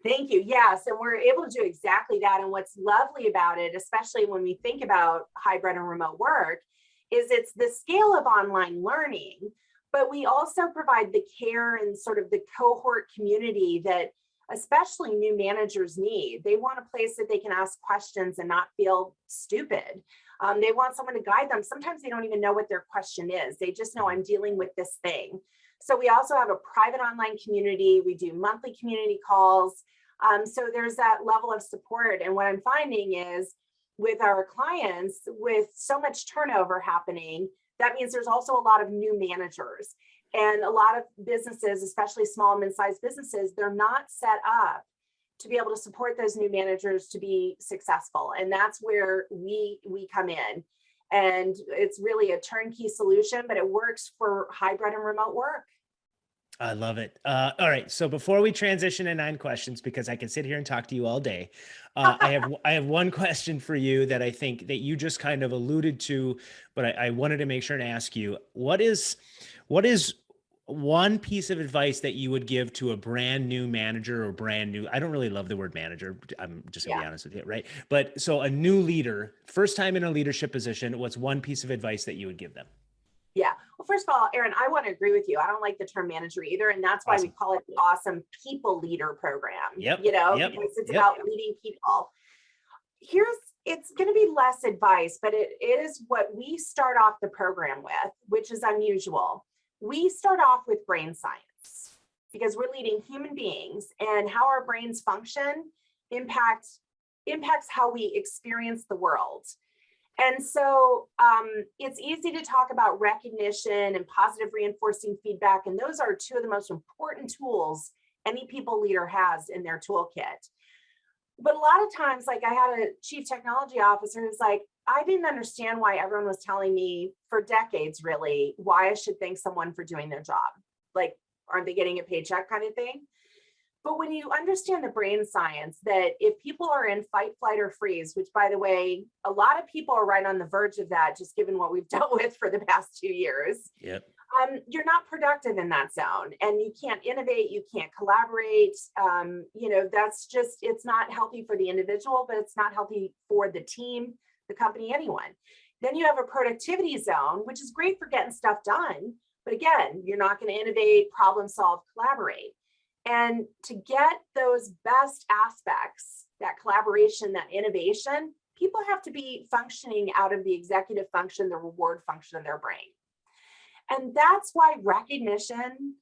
Thank you. Yes. And we're able to do exactly that. And what's lovely about it, especially when we think about hybrid and remote work, is it's the scale of online learning, but we also provide the care and sort of the cohort community that especially new managers need. They want a place that they can ask questions and not feel stupid. They want someone to guide them. Sometimes they don't even know what their question is. They just know, I'm dealing with this thing. So we also have a private online community. We do monthly community calls. So there's that level of support. And what I'm finding is with our clients, with so much turnover happening, that means there's also a lot of new managers. And a lot of businesses, especially small and mid-sized businesses, they're not set up to be able to support those new managers to be successful. And that's where we come in. And it's really a turnkey solution, but it works for hybrid and remote work. I love it. All right. So before we transition to 9 questions, because I can sit here and talk to you all day, I have one question for you that I think that you just kind of alluded to, but I wanted to make sure to ask you, what is one piece of advice that you would give to a brand new manager, or brand new, I don't really love the word manager, I'm just gonna be honest with you, right? But so a new leader, first time in a leadership position, what's one piece of advice that you would give them? Yeah. Well, first of all, Erin, I want to agree with you. I don't like the term manager either. And that's why we call it the awesome People Leader Program, because it's about leading people. It's going to be less advice, but it is what we start off the program with, which is unusual. We start off with brain science because we're leading human beings, and how our brains function impacts how we experience the world. And so it's easy to talk about recognition and positive reinforcing feedback. And those are 2 of the most important tools any people leader has in their toolkit. But a lot of times, like, I had a chief technology officer who's like, I didn't understand why everyone was telling me for decades, really, why I should thank someone for doing their job. Like, aren't they getting a paycheck kind of thing? But when you understand the brain science, that if people are in fight, flight, or freeze, which by the way, a lot of people are right on the verge of that, just given what we've dealt with for the past 2 years. Yep. You're not productive in that zone, and you can't innovate, you can't collaborate. That's just, it's not healthy for the individual, but it's not healthy for the team, the company, anyone. Then you have a productivity zone, which is great for getting stuff done. But again, you're not going to innovate, problem solve, collaborate. And to get those best aspects, that collaboration, that innovation, people have to be functioning out of the executive function, the reward function of their brain. And that's why recognition,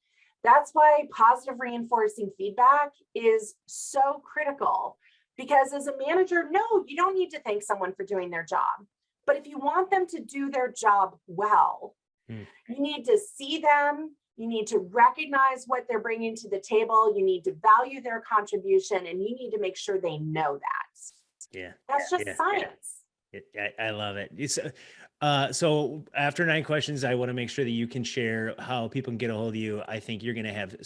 that's why positive reinforcing feedback is so critical. Because as a manager, no, you don't need to thank someone for doing their job. But if you want them to do their job well, you need to see them, you need to recognize what they're bringing to the table, you need to value their contribution, and you need to make sure they know that. Yeah. That's just science. I love it. So after 9 questions, I want to make sure that you can share how people can get a hold of you. I think you're going to have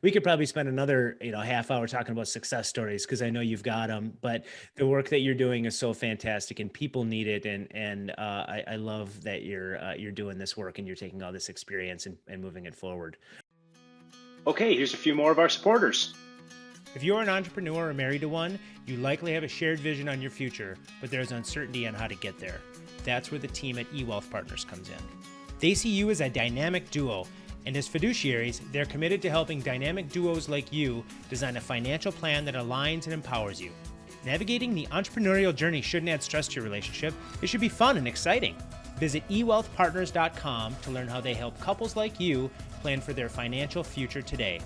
we could probably spend another, half hour talking about success stories, because I know you've got them, but the work that you're doing is so fantastic and people need it. And I love that you're doing this work and you're taking all this experience and moving it forward. Okay, here's a few more of our supporters. If you're an entrepreneur or married to one, you likely have a shared vision on your future, but there's uncertainty on how to get there. That's where the team at eWealth Partners comes in. They see you as a dynamic duo, and as fiduciaries, they're committed to helping dynamic duos like you design a financial plan that aligns and empowers you. Navigating the entrepreneurial journey shouldn't add stress to your relationship. It should be fun and exciting. Visit ewealthpartners.com to learn how they help couples like you plan for their financial future today.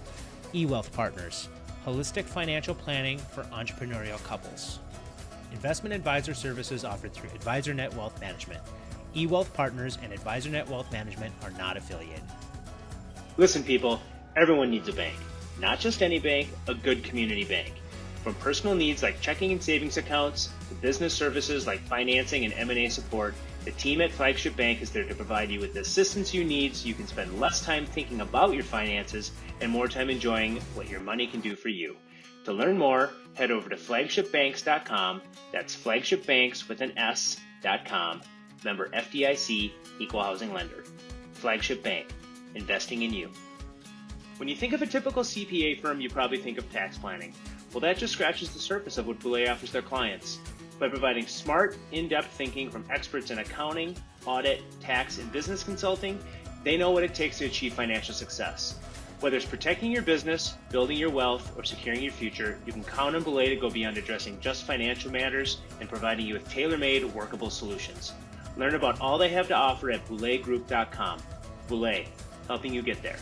eWealth Partners. Holistic financial planning for entrepreneurial couples. Investment advisor services offered through AdvisorNet Wealth Management. eWealth Partners and AdvisorNet Wealth Management are not affiliated. Listen, people, everyone needs a bank. Not just any bank, a good community bank. From personal needs like checking and savings accounts to business services like financing and M&A support, the team at Flagship Bank is there to provide you with the assistance you need so you can spend less time thinking about your finances and more time enjoying what your money can do for you. To learn more, head over to flagshipbanks.com. That's flagshipbanks with an S.com. Member FDIC, equal housing lender. Flagship Bank, investing in you. When you think of a typical CPA firm, you probably think of tax planning. Well, that just scratches the surface of what Boulay offers their clients. By providing smart, in-depth thinking from experts in accounting, audit, tax, and business consulting, they know what it takes to achieve financial success. Whether it's protecting your business, building your wealth, or securing your future, you can count on Boulay to go beyond addressing just financial matters and providing you with tailor-made, workable solutions. Learn about all they have to offer at BoulayGroup.com. Boulay, helping you get there.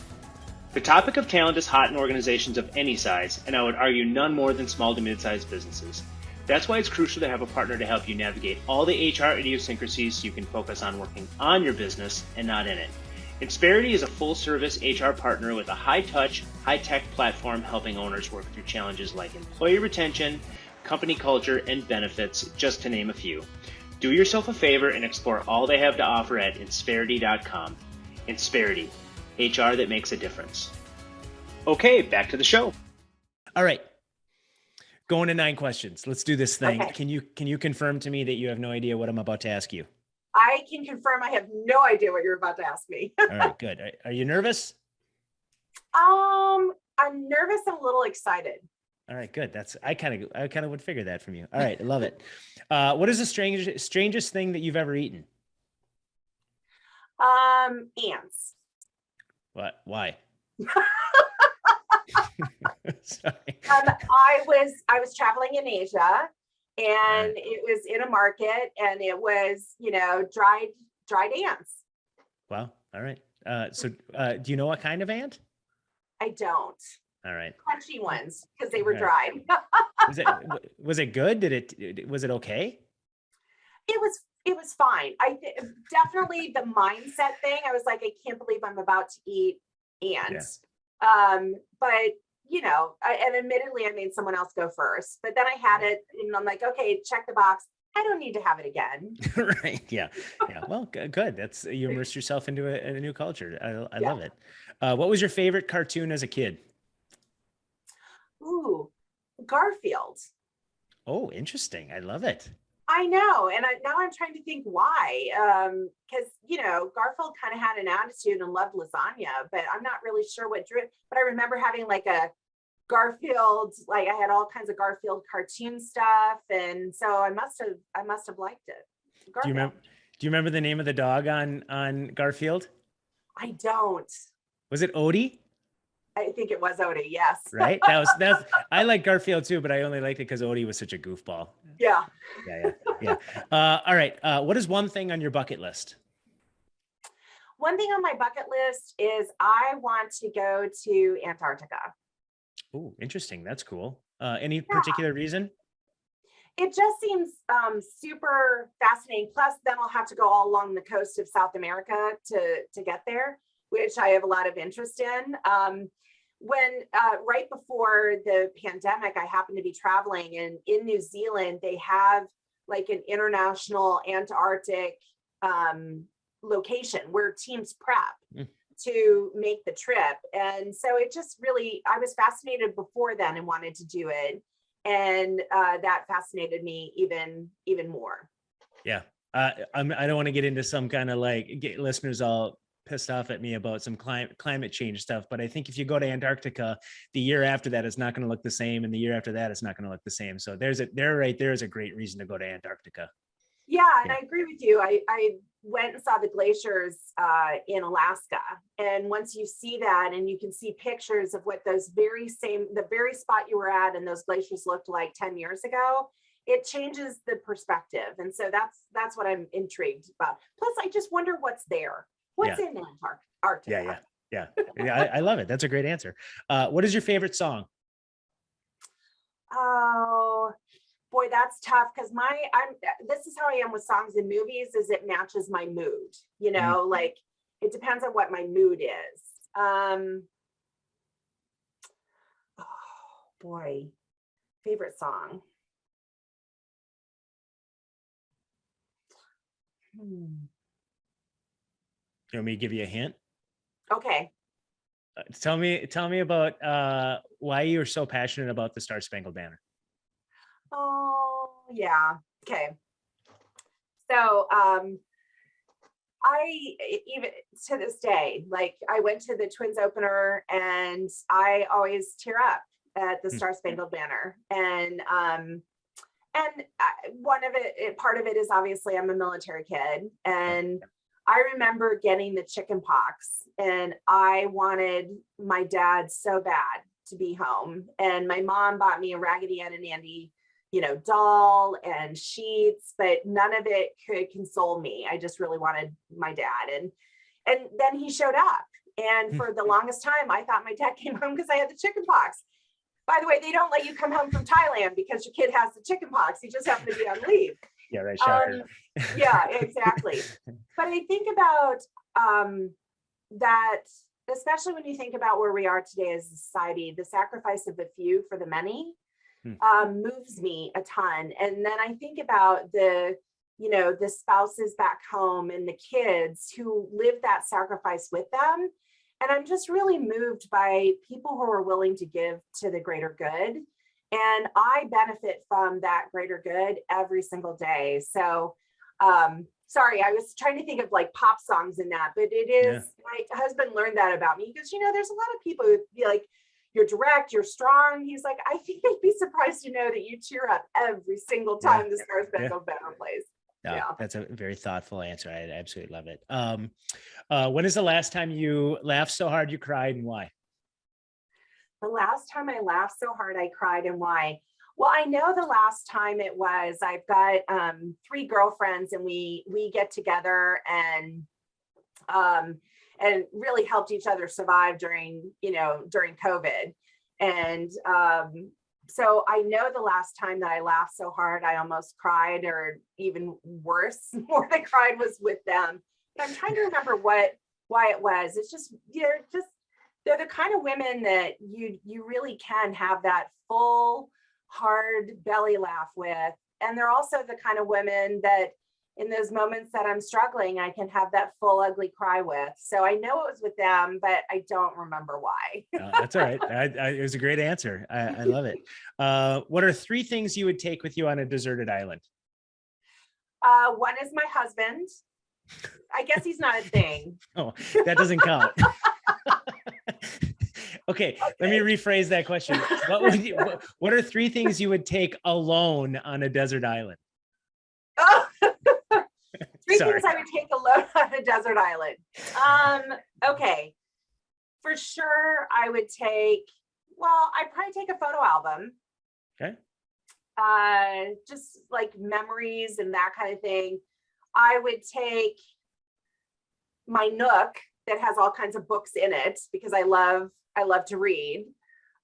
The topic of talent is hot in organizations of any size, and I would argue none more than small to mid-sized businesses. That's why it's crucial to have a partner to help you navigate all the HR idiosyncrasies so you can focus on working on your business and not in it. Insperity is a full-service HR partner with a high-touch, high-tech platform helping owners work through challenges like employee retention, company culture, and benefits, just to name a few. Do yourself a favor and explore all they have to offer at insperity.com. Insperity, HR that makes a difference. Okay, back to the show. All right. Going to 9 questions. Let's do this thing. Okay. Can you confirm to me that you have no idea what I'm about to ask you? I can confirm I have no idea what you're about to ask me. All right, good. Are you nervous? I'm nervous and a little excited. All right, good. I kind of would figure that from you. All right, I love it. What is the strangest thing that you've ever eaten? Ants. What? Why? Sorry. I was traveling in Asia, and it was in a market, and it was, dried ants. Wow. All right. So do you know what kind of ant? I don't. All right. Crunchy ones, because they were All right. dried. Was it good? Was it okay? It was fine. Definitely the mindset thing. I was like, I can't believe I'm about to eat ants. Yeah. But and admittedly, I made someone else go first. But then I had it, and I'm like, okay, check the box. I don't need to have it again. Right. Yeah. Yeah. Well, good. You immersed yourself into a new culture. I love it. What was your favorite cartoon as a kid? Ooh, Garfield. Oh, interesting. I love it. I know. And now I'm trying to think why. Because, Garfield kind of had an attitude and loved lasagna, but I'm not really sure what drew it. But I remember having like a Garfield, like I had all kinds of Garfield cartoon stuff. And so I must have liked it. Do you Garfield. remember? Do you remember the name of the dog on Garfield? I don't. Was it Odie? I think it was Odie. Yes. Right. That's. I like Garfield too, but I only liked it because Odie was such a goofball. Yeah. Yeah. All right. What is one thing on your bucket list? One thing on my bucket list is I want to go to Antarctica. Oh, interesting. That's cool. Any particular reason? It just seems super fascinating. Plus, then I'll have to go all along the coast of South America to get there, which I have a lot of interest in. When right before the pandemic, I happened to be traveling, and in New Zealand, they have like an international Antarctic location where teams prep to make the trip. And so it just really, I was fascinated before then and wanted to do it. And that fascinated me even more. Yeah. I don't want to get into some kind of like get listeners all pissed off at me about some climate change stuff, but I think if you go to Antarctica, the year after that is not going to look the same, and the year after that is not going to look the same. So there right there is a great reason to go to Antarctica. Yeah, and I agree with you. I went and saw the glaciers in Alaska, and once you see that, and you can see pictures of what the very spot you were at and those glaciers looked like 10 years ago, it changes the perspective. And so that's what I'm intrigued about. Plus, I just wonder what's there. What's in Antarctica? Yeah. I love it. That's a great answer. What is your favorite song? Oh boy, that's tough, because this is how I am with songs and movies, is it matches my mood, like it depends on what my mood is. Oh boy, favorite song. You want me to give you a hint? Okay. Tell me about why you are so passionate about the Star Spangled Banner. Oh yeah. Okay. So I, even to this day, like I went to the Twins opener and I always tear up at the Star Spangled Banner. And part of it is obviously I'm a military kid, and I remember getting the chicken pox, and I wanted my dad so bad to be home. And my mom bought me a Raggedy Ann and Andy, doll and sheets, but none of it could console me. I just really wanted my dad. And then he showed up. And for the longest time, I thought my dad came home because I had the chicken pox. By the way, they don't let you come home from Thailand because your kid has the chicken pox. You just happen to be on leave. Yeah, right. Shocker. Yeah, exactly. But I think about that, especially when you think about where we are today as a society, the sacrifice of the few for the many moves me a ton. And then I think about the spouses back home and the kids who live that sacrifice with them. And I'm just really moved by people who are willing to give to the greater good. And I benefit from that greater good every single day. So, sorry, I was trying to think of like pop songs in that, but it is, my husband learned that about me because, there's a lot of people who be like, you're direct, you're strong. He's like, I think they'd be surprised to know that you cheer up every single time the Star Spangled Banner plays. Yeah, that's a very thoughtful answer. I absolutely love it. When is the last time you laughed so hard you cried, and why? The last time I laughed so hard I cried, and why? Well, I know the last time it was, I've got 3 girlfriends, and we get together and really helped each other survive during COVID. And so I know the last time that I laughed so hard I almost cried, or even worse, more than cried, was with them. But I'm trying to remember why it was. It's just, they're the kind of women that you really can have that full, hard belly laugh with. And they're also the kind of women that in those moments that I'm struggling, I can have that full ugly cry with. So I know it was with them, but I don't remember why. That's all right. It was a great answer. I love it. What are 3 things you would take with you on a deserted island? One is my husband. I guess he's not a thing. Oh, that doesn't count. Okay, let me rephrase that question. What are 3 things you would take alone on a desert island? Oh. 3 things I would take alone on a desert island. Okay. For sure, I would take, I'd probably take a photo album. Okay. Just like memories and that kind of thing. I would take my Nook that has all kinds of books in it because I love to read.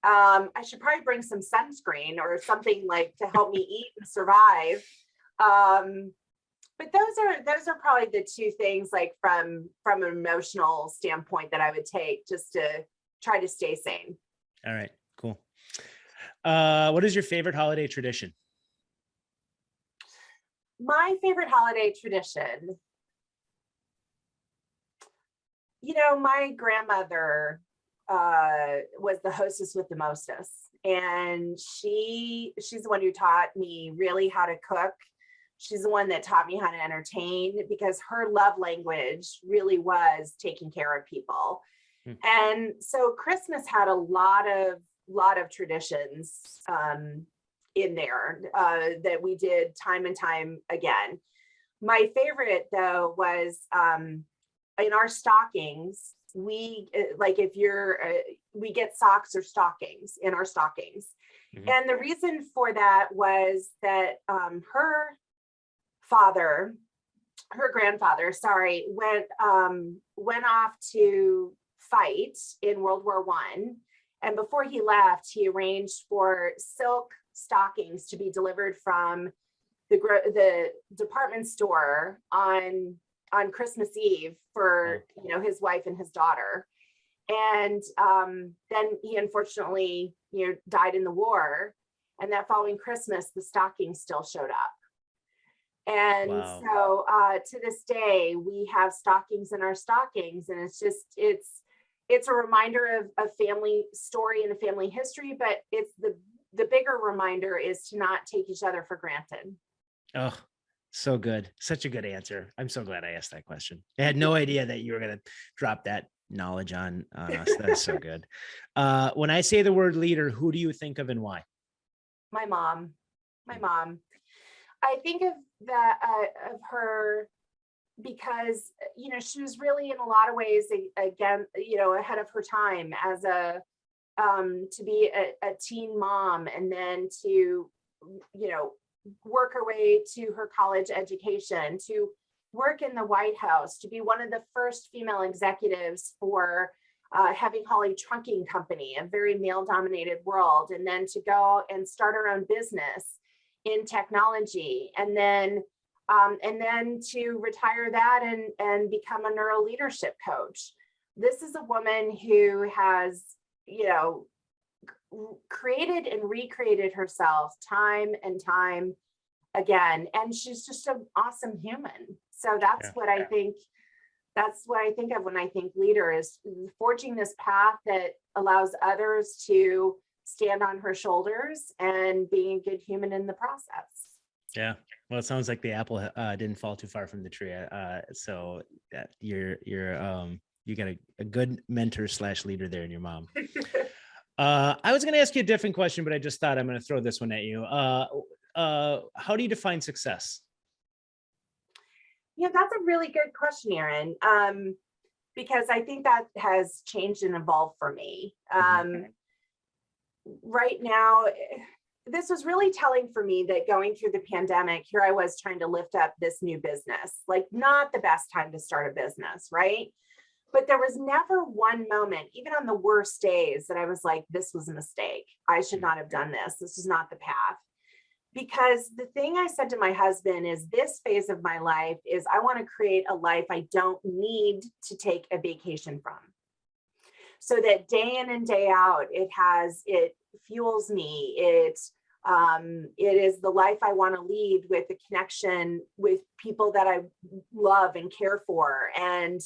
I should probably bring some sunscreen or something like to help me eat and survive. But those are probably the 2 things like from an emotional standpoint that I would take just to try to stay sane. All right, cool. What is your favorite holiday tradition? My favorite holiday tradition, my grandmother was the hostess with the mostest, and she's the one who taught me really how to cook. She's the one that taught me how to entertain because her love language really was taking care of people. And so Christmas had a lot of traditions in there that we did time and time again. My favorite though was in our stockings, we get socks or stockings in our stockings. Mm-hmm. And the reason for that was that her grandfather, went off to fight in World War I. And before he left, he arranged for silk stockings to be delivered from the department store on Christmas Eve for his wife and his daughter. And then he unfortunately died in the war. And that following Christmas, the stockings still showed up. And wow. So to this day, we have stockings in our stockings, and it's a reminder of family story and a family history, but it's the bigger reminder is to not take each other for granted. Oh, so good. Such a good answer. I'm so glad I asked that question. I had no idea that you were going to drop that knowledge on us. That's so good. When I say the word leader, who do you think of and why? My mom. I think of her because, she was really in a lot of ways, again, ahead of her time as to be a teen mom, and then to, work her way to her college education, to work in the White House, to be one of the first female executives for Heavy Haulage Trunking Company, a very male-dominated world, and then to go and start her own business in technology, and then to retire that and become a neuro leadership coach. This is a woman who has, created and recreated herself time and time again, and she's just an awesome human. So that's what I think. That's what I think of when I think leader, is forging this path that allows others to stand on her shoulders and being a good human in the process. Yeah. Well, it sounds like the apple didn't fall too far from the tree. So you got a good mentor / leader there in your mom. I was going to ask you a different question, but I just thought I'm going to throw this one at you. How do you define success? Yeah, that's a really good question, Aaron, because I think that has changed and evolved for me. Right now, this was really telling for me that going through the pandemic, here I was trying to lift up this new business, like not the best time to start a business, right? But there was never one moment, even on the worst days, that I was like, this was a mistake. I should not have done this. This is not the path. Because the thing I said to my husband is, this phase of my life is I want to create a life I don't need to take a vacation from. So that day in and day out, it fuels me. It It is the life I want to lead with a connection with people that I love and care for, and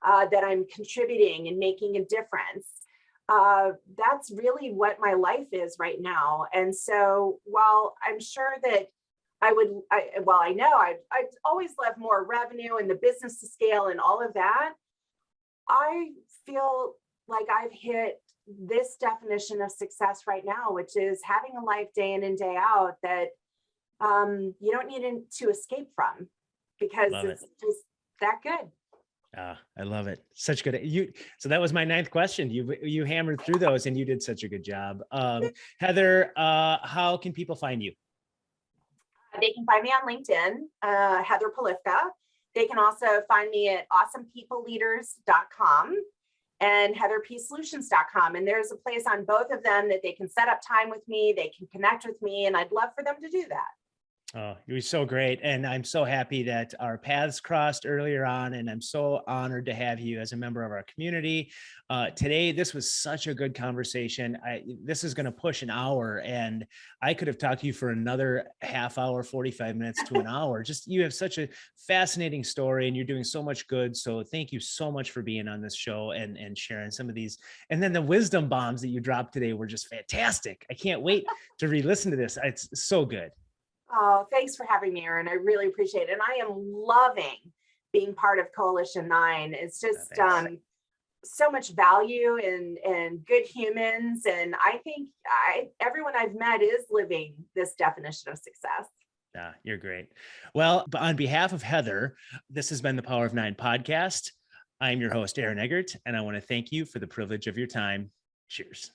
that I'm contributing and making a difference. That's really what my life is right now. And so while I'm sure that I know I'd always love more revenue and the business to scale and all of that, I feel like I've hit this definition of success right now, which is having a life day in and day out that you don't need to escape from, because it's just that good. I love it. Such good. So that was my 9th question. You hammered through those and you did such a good job. Heather, how can people find you? They can find me on LinkedIn, Heather Polivka. They can also find me at awesomepeopleleaders.com and HeatherPsolutions.com. And there's a place on both of them that they can set up time with me. They can connect with me, and I'd love for them to do that. Oh, you were so great. And I'm so happy that our paths crossed earlier on. And I'm so honored to have you as a member of our community. Today, this was such a good conversation. This is going to push an hour, and I could have talked to you for another half hour, 45 minutes to an hour. Just, you have such a fascinating story and you're doing so much good. So thank you so much for being on this show and sharing some of these. And then the wisdom bombs that you dropped today were just fantastic. I can't wait to re-listen to this. It's so good. Oh, thanks for having me, Aaron. I really appreciate it. And I am loving being part of Coalition 9. It's just so much value and good humans. And I think everyone I've met is living this definition of success. Yeah, you're great. Well, on behalf of Heather, this has been the Power of 9 podcast. I'm your host, Aaron Eggert, and I want to thank you for the privilege of your time. Cheers.